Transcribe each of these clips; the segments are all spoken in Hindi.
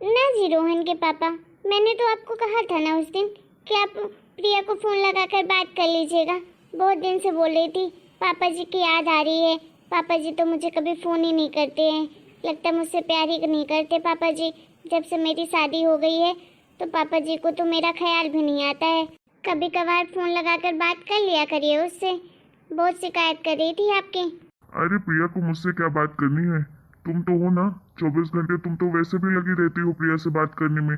ना जी रोहन के पापा, मैंने तो आपको कहा था ना उस दिन कि आप प्रिया को फ़ोन लगाकर बात कर लीजिएगा। बहुत दिन से बोल रही थी पापा जी की याद आ रही है। पापा जी तो मुझे कभी फ़ोन ही नहीं करते हैं, लगता है मुझसे प्यार ही नहीं करते पापा जी। जब से मेरी शादी हो गई है तो पापा जी को तो मेरा ख्याल भी नहीं आता है। कभी कभार फ़ोन लगाकर बात कर लिया करिए उससे। बहुत शिकायत कर रही थी आपकी। अरे प्रिया को मुझसे क्या बात करनी है, तुम तो हो ना 24 घंटे। तुम तो वैसे भी लगी रहती हो प्रिया से बात करने में।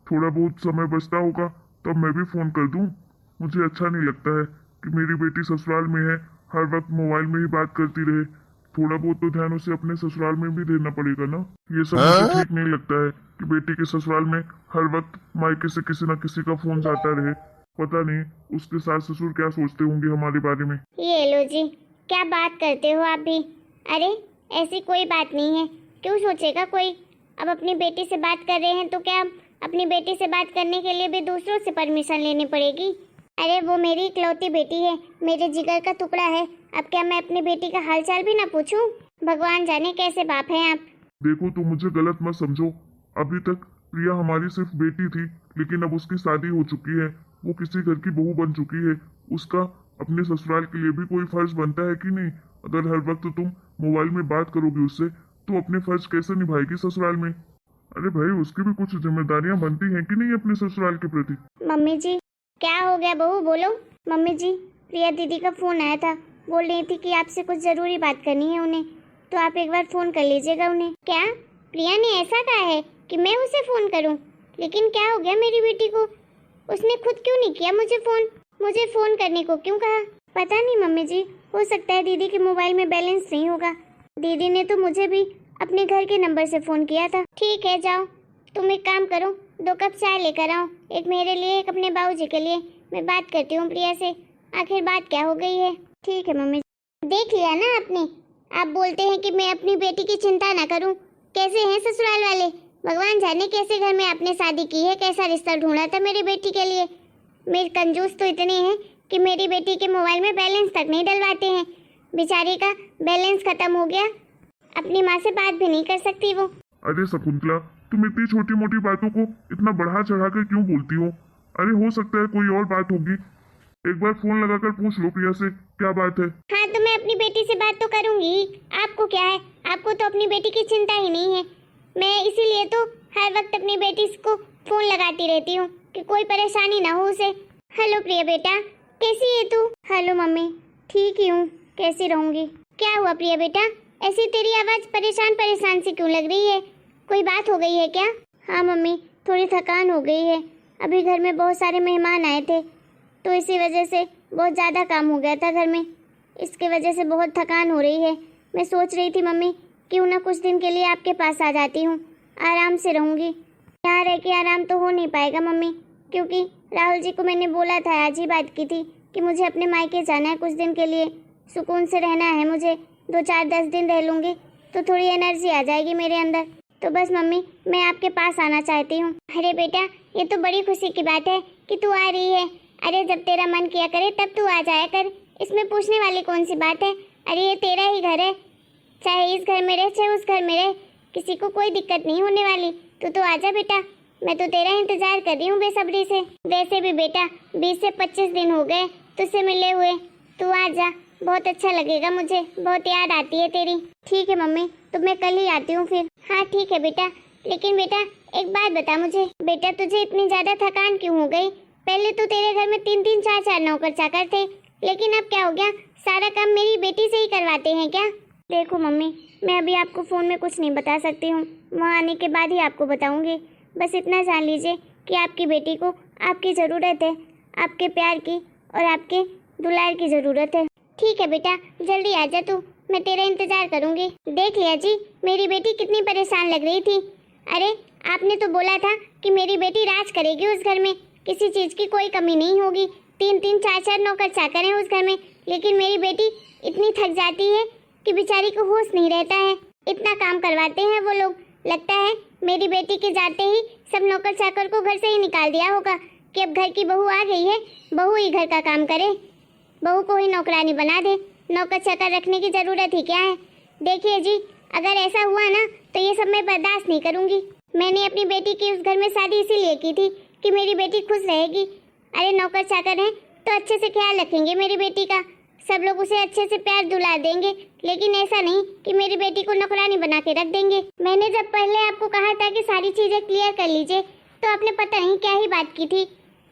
थोड़ा बहुत समय बचता होगा तब मैं भी फोन कर दूं। मुझे अच्छा नहीं लगता है कि मेरी बेटी ससुराल में है, हर वक्त मोबाइल में ही बात करती रहे। थोड़ा बहुत तो ध्यान उसे अपने ससुराल में भी देना पड़ेगा ना। ये सब मुझे ठीक नहीं लगता है कि बेटी के ससुराल में हर वक्त मायके से किसी न किसी का फोन जाता रहे। पता नहीं उसके सास ससुर क्या सोचते होंगे हमारे बारे में। ये लो जी, क्या बात करते हो आप भी। अरे ऐसी कोई बात नहीं है, क्यों सोचेगा कोई। अब अपनी बेटी से बात कर रहे हैं तो क्या अपनी बेटी से बात करने के लिए भी दूसरों से परमिशन लेनी पड़ेगी। अरे वो मेरी इकलौती बेटी है, मेरे जिगर का टुकड़ा है। अब क्या मैं अपनी बेटी का हालचाल भी ना पूछूं? भगवान जाने कैसे बाप हैं आप। देखो तुम मुझे गलत मत समझो। अभी तक प्रिया हमारी सिर्फ बेटी थी, लेकिन अब उसकी शादी हो चुकी है, वो किसी घर की बहू बन चुकी है। उसका अपने ससुराल के लिए भी कोई फर्ज बनता है कि नहीं। अगर हर वक्त तुम मोबाइल में बात करोगे उससे तो अपने फर्ज कैसे निभाएगी ससुराल में। अरे भाई उसकी भी कुछ जिम्मेदारियां बनती हैं कि नहीं अपने ससुराल के प्रति। मम्मी जी क्या हो गया बहू, बोलो। मम्मी जी प्रिया दीदी का फोन आया था, बोल रही थी कि आपसे कुछ जरूरी बात करनी है उन्हें, तो आप एक बार फोन कर लीजिएगा उन्हें। क्या प्रिया ने ऐसा कहा है कि मैं उसे फोन करूं? लेकिन क्या हो गया मेरी बेटी को? उसने खुद क्यों नहीं किया मुझे फोन करने को क्यों कहा? पता नहीं मम्मी जी, हो सकता है दीदी के मोबाइल में बैलेंस नहीं होगा। दीदी ने तो मुझे भी अपने घर के नंबर से फोन किया था। ठीक है जाओ, तुम एक काम करो, 2 कप चाय लेकर आओ, एक मेरे लिए एक अपने बाबूजी के लिए। मैं बात करती हूँ प्रिया से, आखिर बात क्या हो गई है। ठीक है मम्मी। देख लिया ना आपने, आप बोलते हैं कि मैं अपनी बेटी की चिंता ना करूं। कैसे हैं ससुराल वाले, भगवान जाने कैसे घर में आपने शादी की है, कैसा रिश्ता ढूंढा था मेरी बेटी के लिए। मेरे कंजूस तो इतने हैं कि मेरी बेटी के मोबाइल में बैलेंस तक नहीं डलवाते हैं। बेचारी का बैलेंस खत्म हो गया, अपनी माँ से बात भी नहीं कर सकती वो। अरे शकुंतला, तुम इतनी छोटी मोटी बातों को इतना बढ़ा चढ़ा कर क्यों बोलती हो। अरे हो सकता है कोई और बात होगी। एक बार फोन लगाकर पूछ लो प्रिया से क्या बात है। हाँ तो मैं अपनी बेटी से बात तो करूंगी, आपको क्या है, आपको तो अपनी बेटी की चिंता ही नहीं है। मैं इसीलिए तो हर वक्त अपनी बेटी को फोन लगाती रहती हूँ कि कोई परेशानी ना हो उसे। हेलो प्रिया बेटा, कैसी है तू? हेलो मम्मी, ठीक ही हूँ, कैसी रहूंगी। क्या हुआ प्रिया बेटा, ऐसी तेरी आवाज परेशान परेशान सी क्यों लग रही है? कोई बात हो गई है क्या? हाँ मम्मी, थोड़ी थकान हो गई है। अभी घर में बहुत सारे मेहमान आए थे तो इसी वजह से बहुत ज़्यादा काम हो गया था घर में, इसके वजह से बहुत थकान हो रही है। मैं सोच रही थी मम्मी क्यों ना कुछ दिन के लिए आपके पास आ जाती हूँ, आराम से रहूँगी। यहाँ रह के आराम तो हो नहीं पाएगा मम्मी, क्योंकि राहुल जी को मैंने बोला था, आज ही बात की थी कि मुझे अपने मायके जाना है कुछ दिन के लिए, सुकून से रहना है मुझे। 2-4-10 दिन रह लूँगी तो थोड़ी एनर्जी आ जाएगी मेरे अंदर। तो बस मम्मी मैं आपके पास आना चाहती हूँ। अरे बेटा ये तो बड़ी खुशी की बात है कि तू आ रही है। अरे जब तेरा मन किया करे तब तू आ जाया कर, इसमें पूछने वाली कौन सी बात है। अरे ये तेरा ही घर है, चाहे इस घर में रहे चाहे उस घर में रहे, किसी को कोई दिक्कत नहीं होने वाली। तू तो आजा बेटा, मैं तो तेरा इंतजार कर रही हूँ बेसब्री से। वैसे भी बेटा 20 से 25 दिन हो गए तुझसे मिले हुए, तू आजा, बहुत अच्छा लगेगा मुझे, बहुत याद आती है तेरी। ठीक है मम्मी, तो मैं कल ही आती हूँ फिर। हाँ ठीक है बेटा, लेकिन बेटा एक बात बता मुझे, बेटा तुझे इतनी ज्यादा थकान क्यों हो गई? पहले तो तेरे घर में 3-3 4-4 नौकर चाकर थे, लेकिन अब क्या हो गया, सारा काम मेरी बेटी से ही करवाते हैं क्या? देखो मम्मी मैं अभी आपको फ़ोन में कुछ नहीं बता सकती हूँ, वहाँ आने के बाद ही आपको बताऊँगी। बस इतना जान लीजिए कि आपकी बेटी को आपकी ज़रूरत है, आपके प्यार की और आपके दुलार की ज़रूरत है। ठीक है बेटा, जल्दी आ जा तू, मैं तेरा इंतज़ार करूँगी। देख लिया जी मेरी बेटी कितनी परेशान लग रही थी। अरे आपने तो बोला था कि मेरी बेटी राज करेगी उस घर में, किसी चीज़ की कोई कमी नहीं होगी। 3-3 4-4 नौकर चाकर हैं उस घर में, लेकिन मेरी बेटी इतनी थक जाती है कि बेचारी को होश नहीं रहता है। इतना काम करवाते हैं वो लोग, लगता है मेरी बेटी के जाते ही सब नौकर चाकर को घर से ही निकाल दिया होगा कि अब घर की बहू आ गई है, बहू ही घर का काम करे, बहू को ही नौकरानी बना दे, नौकर चाकर रखने की ज़रूरत ही क्या है। देखिए जी अगर ऐसा हुआ ना तो ये सब मैं बर्दाश्त नहीं करूँगी। मैंने अपनी बेटी की उस घर में शादी इसीलिए की थी कि मेरी बेटी खुश रहेगी। अरे नौकर चाकर हैं तो अच्छे से ख्याल रखेंगे मेरी बेटी का, सब लोग उसे अच्छे से प्यार दुलार देंगे, लेकिन ऐसा नहीं कि मेरी बेटी को नौकरानी बना के रख देंगे। मैंने जब पहले आपको कहा था कि सारी चीजें क्लियर कर लीजिए तो आपने पता नहीं क्या ही बात की थी।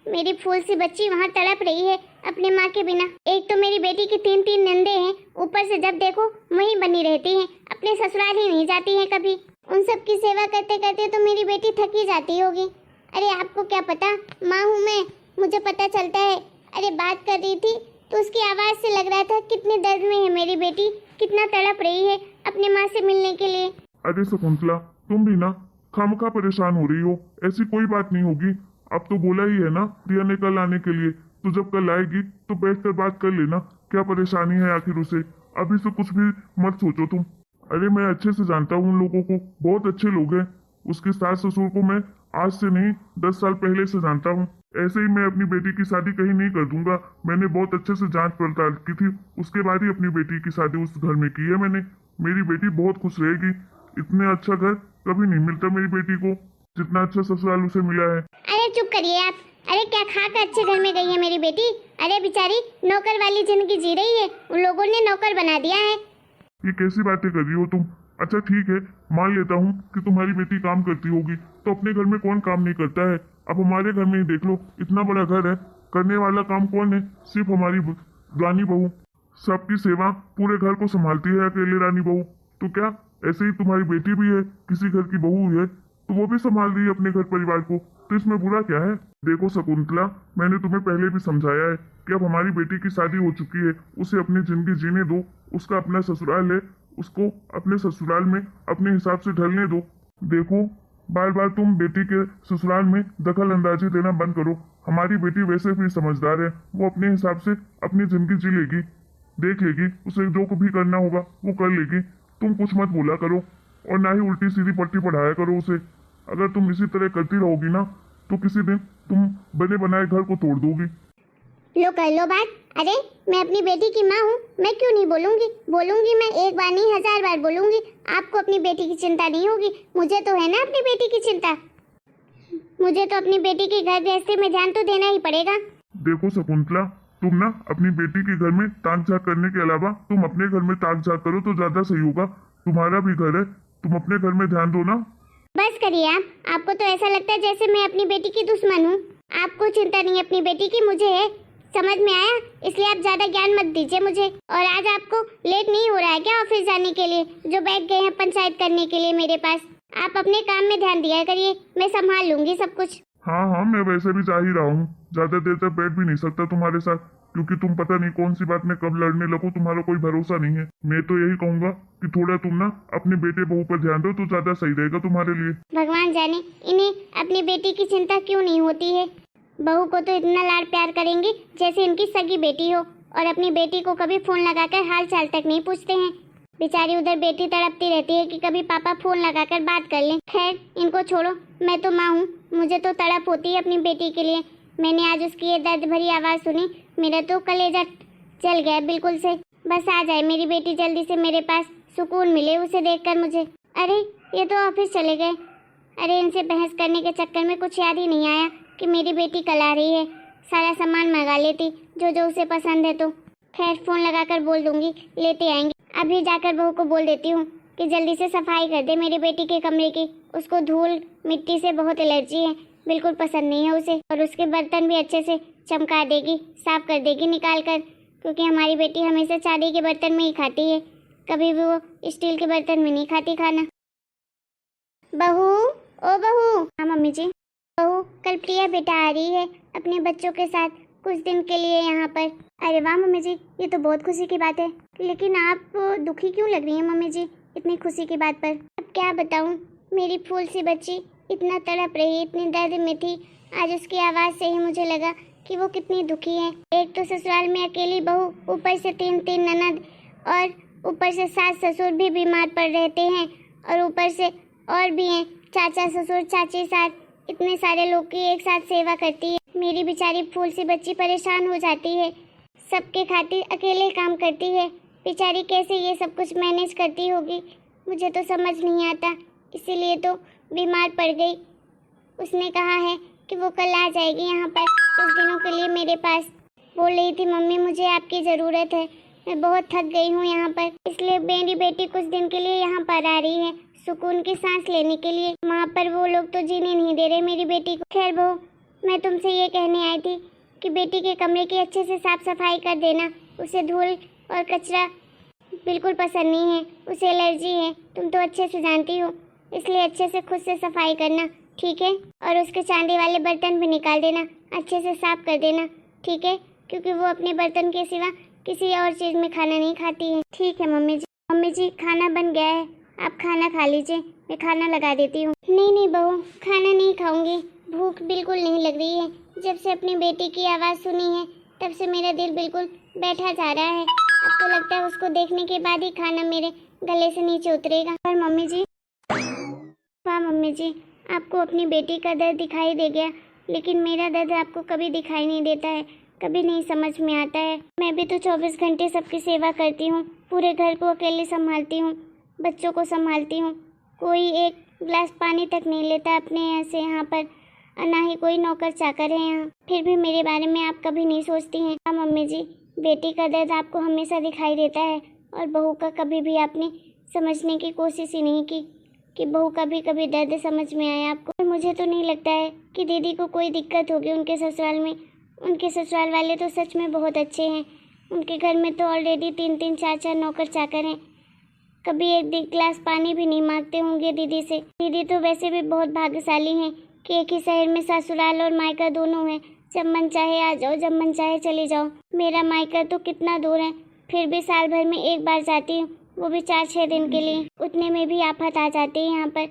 मेरी फूल सी बच्ची वहाँ तड़प रही है अपने माँ के बिना। एक तो मेरी बेटी की 3 नंदे हैं, ऊपर से जब देखो वहीं बनी रहती हैं, अपने ससुराल ही नहीं जाती हैं कभी। उन सब की सेवा करते करते तो मेरी बेटी थक ही जाती होगी। अरे आपको क्या पता, माँ हूँ मैं, मुझे पता चलता है। अरे बात कर रही थी तो उसकी आवाज से लग रहा था कितने दर्द में है मेरी बेटी, कितना तड़प रही है अपने माँ से मिलने के लिए। अरे शकुंतला, तुम भी ना खामखा परेशान हो रही हो, ऐसी कोई बात नहीं होगी। अब तो बोला ही है ना रिया ने कल आने के लिए, तो जब कल आएगी तो बैठकर बात कर लेना क्या परेशानी है आखिर उसे। अभी से कुछ भी मत सोचो तुम। अरे मैं अच्छे से जानता हूँ उन लोगों को, बहुत अच्छे लोग हैं। उसके सास ससुर को मैं आज से नहीं 10 साल पहले से जानता हूँ। ऐसे ही मैं अपनी बेटी की शादी कहीं नहीं कर दूंगा। मैंने बहुत अच्छे से जांच पड़ताल की थी, उसके बाद ही अपनी बेटी की शादी उस घर में की है मैंने। मेरी बेटी बहुत खुश रहेगी। इतने अच्छा घर कभी नहीं मिलता मेरी बेटी को जितना अच्छा ससुराल उसे मिला है। अरे चुप करिए आप। अरे क्या खा कर अच्छे घर में गई है मेरी बेटी? अरे बेचारी नौकर वाली जिंदगी जी रही है, उन लोगों ने नौकर बना दिया है। ये कैसी बातें कर रही हो तुम? अच्छा ठीक है, मान लेता हूँ कि तुम्हारी बेटी काम करती होगी, तो अपने घर में कौन काम नहीं करता है? अब हमारे घर में ही देख लो, इतना बड़ा घर है, करने वाला काम कौन है? सिर्फ हमारी रानी बहू। सबकी सेवा पूरे घर को संभालती है अकेले रानी बहू। तो क्या ऐसे ही तुम्हारी बेटी भी है, किसी घर की बहू है, तो वो भी संभाल रही है अपने घर परिवार को, तो इसमें बुरा क्या है? देखो शकुंतला, मैंने तुम्हें पहले भी समझाया है कि अब हमारी बेटी की शादी हो चुकी है, उसे अपनी जिंदगी जीने दो। उसका अपना ससुराल है, उसको अपने ससुराल में अपने हिसाब से ढलने दो। देखो बार बार तुम बेटी के ससुराल में दखल अंदाजी देना बंद करो। हमारी बेटी वैसे भी समझदार है, वो अपने हिसाब से अपनी जिंदगी जी लेगी, देख लेगी, उसे जो भी करना होगा वो कर लेगी। तुम कुछ मत बोला करो और ना ही उल्टी सीधी पट्टी पढ़ाया करो उसे। अगर तुम इसी तरह करती रहोगी ना तो किसी दिन तुम बने बनाए घर को तोड़ दोगी। लो कर लो बात। अरे मैं अपनी बेटी की माँ हूँ, मैं क्यों नहीं बोलूंगी? बोलूंगी, मैं एक बार नहीं 1000 बार बोलूंगी। आपको अपनी बेटी की चिंता नहीं होगी, मुझे तो है ना अपनी बेटी की चिंता। मुझे तो अपनी बेटी के घर गृहस्थी में ध्यान तो देना ही पड़ेगा। देखो शकुंतला, तुम ना अपनी बेटी के घर में ताक झाक करने के अलावा तुम अपने घर में ताक झाक करो तो ज्यादा सही होगा। तुम्हारा भी घर है, तुम अपने घर में ध्यान दो ना। बस करिए आप। आपको तो ऐसा लगता है जैसे मैं अपनी बेटी की दुश्मन हूँ। आपको चिंता नहीं है अपनी बेटी की, मुझे है। समझ में आया? इसलिए आप ज्यादा ज्ञान मत दीजिए मुझे। और आज आपको लेट नहीं हो रहा है क्या ऑफिस जाने के लिए, जो बैठ गए हैं पंचायत करने के लिए मेरे पास? आप अपने काम में ध्यान दिया करिए, मैं संभाल लूंगी सब कुछ। हाँ हाँ, मैं वैसे भी जा ही रहा हूँ, ज्यादा देर तक बैठ भी नहीं सकता तुम्हारे साथ, क्योंकि तुम पता नहीं कौन सी बात में कब लड़ने लगो, तुम्हारा कोई भरोसा नहीं है। मैं तो यही कहूंगा कि थोड़ा तुम ना अपने बेटे बहू पर ध्यान दो तो ज्यादा सही रहेगा तुम्हारे लिए। भगवान जाने इन्हें अपनी बेटी की चिंता क्यों नहीं होती है। बहू को तो इतना लाड प्यार करेंगी जैसे इनकी सगी बेटी हो, और अपनी बेटी को कभी फोन लगाकर हाल चाल तक नहीं पूछते हैं। बेचारी उधर बेटी तड़पती रहती है कि कभी पापा फोन लगाकर बात कर लें। खैर इनको छोड़ो, मैं तो माँ हूँ, मुझे तो तड़प होती है अपनी बेटी के लिए। मैंने आज उसकी ये दर्द भरी आवाज़ सुनी, मेरा तो कलेजा जल गया बिल्कुल से। बस आ जाए मेरी बेटी जल्दी से मेरे पास, सुकून मिले उसे देखकर मुझे। अरे ये तो ऑफिस चले गए। अरे इनसे बहस करने के चक्कर में कुछ याद ही नहीं आया कि मेरी बेटी कल आ रही है। सारा सामान मंगा लेती जो जो उसे पसंद है। तो खैर फ़ोन लगाकर बोल दूंगी, लेते आएंगे। अभी जाकर बहू को बोल देती हूँ कि जल्दी से सफाई कर दे मेरी बेटी के कमरे की। उसको धूल मिट्टी से बहुत एलर्जी है, बिल्कुल पसंद नहीं है उसे। और उसके बर्तन भी अच्छे से चमका देगी, साफ कर देगी निकाल कर, क्योंकि हमारी बेटी हमेशा चांदी के बर्तन में ही खाती है, कभी भी वो स्टील के बर्तन में नहीं खाती खाना। बहू, ओ बहू। हाँ मम्मी जी। बहू, कल प्रिया बेटा आ रही है अपने बच्चों के साथ कुछ दिन के लिए यहाँ पर। अरे वाह मम्मी जी, ये तो बहुत खुशी की बात है। लेकिन आप दुखी क्यों लग रही हैं मम्मी जी इतनी खुशी की बात पर? अब क्या बताऊँ, मेरी फूल सी बच्ची इतना तड़प रही, इतनी दर्द में थी। आज उसकी आवाज़ से ही मुझे लगा कि वो कितनी दुखी है। एक तो ससुराल में अकेली बहू, ऊपर से 3 ननद, और ऊपर से सास ससुर भी बीमार पड़ रहते हैं, और ऊपर से और भी हैं चाचा ससुर चाची सास, इतने सारे लोग की एक साथ सेवा करती है। मेरी बेचारी फूल सी बच्ची परेशान हो जाती है, सबके खातिर अकेले काम करती है। बेचारी कैसे ये सब कुछ मैनेज करती होगी, मुझे तो समझ नहीं आता। इसीलिए तो बीमार पड़ गई। उसने कहा है कि वो कल आ जाएगी यहाँ पर कुछ दिनों के लिए मेरे पास। बोल रही थी मम्मी मुझे आपकी ज़रूरत है, मैं बहुत थक गई हूँ यहाँ पर, इसलिए मेरी बेटी कुछ दिन के लिए यहाँ पर आ रही है सुकून की सांस लेने के लिए। वहाँ पर वो लोग तो जीने नहीं दे रहे मेरी बेटी को। खैर बहू, मैं तुमसे ये कहने आई थी कि बेटी के कमरे की अच्छे से साफ सफाई कर देना। उसे धूल और कचरा बिल्कुल पसंद नहीं है, उसे एलर्जी है, तुम तो अच्छे से जानती हो, इसलिए अच्छे से खुद से सफाई करना, ठीक है? और उसके चांदी वाले बर्तन भी निकाल देना, अच्छे से साफ कर देना, ठीक है? क्योंकि वो अपने बर्तन के सिवा किसी और चीज़ में खाना नहीं खाती है। ठीक है मम्मी जी। मम्मी जी खाना बन गया है, आप खाना खा लीजिए, मैं खाना लगा देती हूँ। नहीं नहीं बहू, खाना नहीं खाऊंगी, भूख बिल्कुल नहीं लग रही है। जब से अपनी बेटी की आवाज़ सुनी है तब से मेरा दिल बिल्कुल बैठा जा रहा है। अब तो लगता है उसको देखने के बाद ही खाना मेरे गले से नीचे उतरेगा। और मम्मी जी, वाह मम्मी जी, आपको अपनी बेटी का दर्द दिखाई दे गया, लेकिन मेरा दर्द आपको कभी दिखाई नहीं देता है, कभी नहीं समझ में आता है। मैं भी तो 24 घंटे सबकी सेवा करती हूँ, पूरे घर को अकेले संभालती हूँ, बच्चों को संभालती हूँ, कोई एक गिलास पानी तक नहीं लेता अपने यहाँ से यहाँ पर, और ना ही कोई नौकर चाकर है यहाँ। फिर भी मेरे बारे में आप कभी नहीं सोचती हैं। हाँ मम्मी जी, बेटी का दर्द आपको हमेशा दिखाई देता है और बहू का कभी भी आपने समझने की कोशिश ही नहीं की कि बहू का भी कभी दर्द समझ में आया आपको। मुझे तो नहीं लगता है कि दीदी को कोई दिक्कत होगी उनके ससुराल में। उनके ससुराल वाले तो सच में बहुत अच्छे हैं। उनके घर में तो ऑलरेडी 3-3 4-4 नौकर चाकर हैं, कभी एक गिलास पानी भी नहीं मांगते होंगे दीदी से। दीदी तो वैसे भी बहुत भाग्यशाली हैं कि एक ही शहर में ससुराल और मायका दोनों हैं, जब मन चाहे आ जाओ, जब मन चाहे चले जाओ। मेरा मायका तो कितना दूर है, फिर भी साल भर में एक बार जाती हूँ, वो भी 4-6 दिन के लिए। उतने में भी आफत आ जाती है यहाँ पर,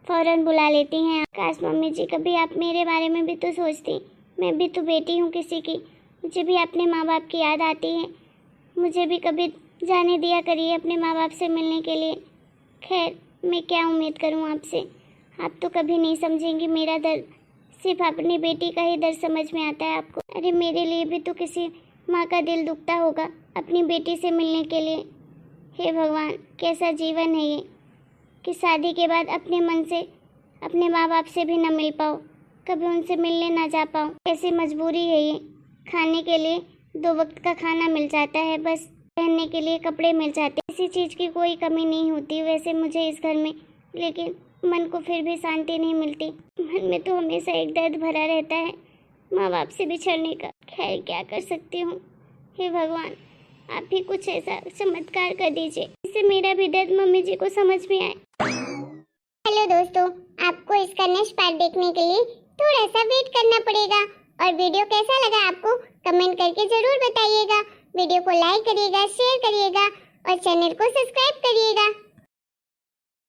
फौरन बुला लेती हैं। काश मम्मी जी कभी आप मेरे बारे में भी तो सोचती, मैं भी तो बेटी हूँ किसी की, मुझे भी अपने माँ बाप की याद आती है। मुझे भी कभी जाने दिया करिए अपने माँ बाप से मिलने के लिए। खैर मैं क्या उम्मीद करूँ आपसे, आप तो कभी नहीं समझेंगी मेरा दर्द, सिर्फ अपनी बेटी का ही दर्द समझ में आता है आपको। अरे मेरे लिए भी तो किसी माँ का दिल दुखता होगा अपनी बेटी से मिलने के लिए। हे भगवान, कैसा जीवन है ये कि शादी के बाद अपने मन से अपने माँ बाप से भी न मिल पाओ, कभी उनसे मिलने ना जा पाओ। ऐसी मजबूरी है ये। खाने के लिए 2 वक्त का खाना मिल जाता है, बस पहनने के लिए कपड़े मिल जाते हैं, किसी चीज़ की कोई कमी नहीं होती वैसे मुझे इस घर में, लेकिन मन को फिर भी शांति नहीं मिलती। मन में तो हमेशा एक दर्द भरा रहता है माँ बाप से बिछड़ने का। खैर क्या कर सकती हूँ, हे भगवान आप ही कुछ ऐसा चमत्कार कर दीजिए जिससे मेरा भी दर्द मम्मी जी को समझ में आए। हेलो दोस्तों, आपको इसका नेक्स्ट पार्ट देखने के लिए थोड़ा सा वेट करना पड़ेगा। और वीडियो कैसा लगा आपको कमेंट करके जरूर बताइएगा। वीडियो को लाइक करिएगा, शेयर करिएगा और चैनल को सब्सक्राइब करिएगा।